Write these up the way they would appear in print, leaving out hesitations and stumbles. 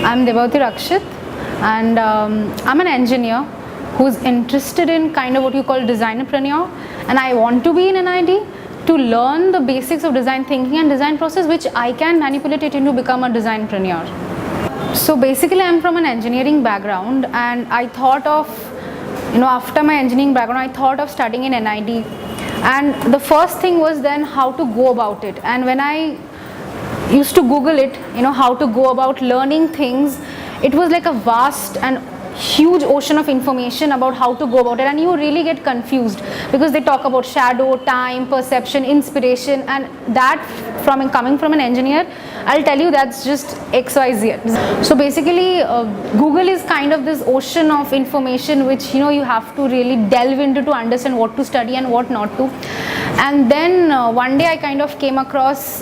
I'm Debarati Rakshit, and I'm an engineer who's interested in kind of what you call designpreneur, and I want to be in NID to learn the basics of design thinking and design process, which I can manipulate it into become a designpreneur. So basically I'm from an engineering background, and I thought of, after my engineering background, I thought of studying in NID, and the first thing was then how to go about it. And when I used to Google it, how to go about learning things, it was like a vast and huge ocean of information about how to go about it, and you really get confused because they talk about shadow, time, perception, inspiration, and that coming from an engineer, I'll tell you that's just XYZ. So basically Google is kind of this ocean of information which you have to really delve into to understand what to study and what not to. And then one day I kind of came across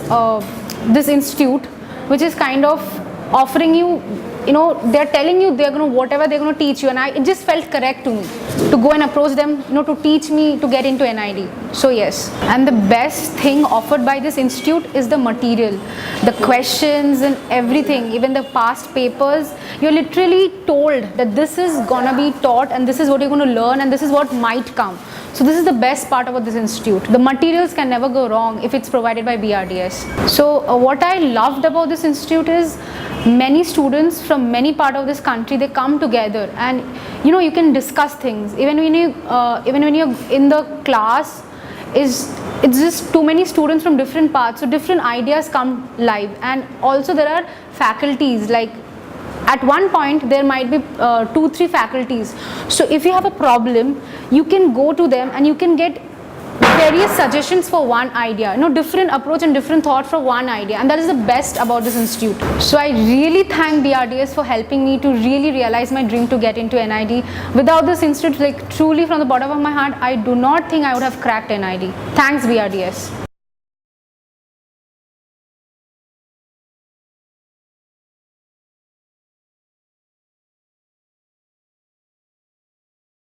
this institute which is kind of offering you, they're telling you whatever they're going to teach you, and it just felt correct to me to go and approach them, to teach me to get into NID. So yes, and the best thing offered by this institute is the material, the questions and everything, even the past papers. You're literally told that this is gonna be taught and this is what you're going to learn and this is what might come. So this is the best part about this institute. The materials can never go wrong if it's provided by BRDS. So what I loved about this institute is many students from many parts of this country, they come together, and you can discuss things. Even when you're in the class, it's just too many students from different parts, so different ideas come live. And also there are faculties, like at one point there might be 2-3 faculties. So if you have a problem, you can go to them and you can get various suggestions for one idea, different approach and different thought for one idea, and that is the best about this institute. So I really thank BRDS for helping me to really realize my dream to get into NID. Without this institute, like truly from the bottom of my heart, I do not think I would have cracked NID. Thanks BRDS.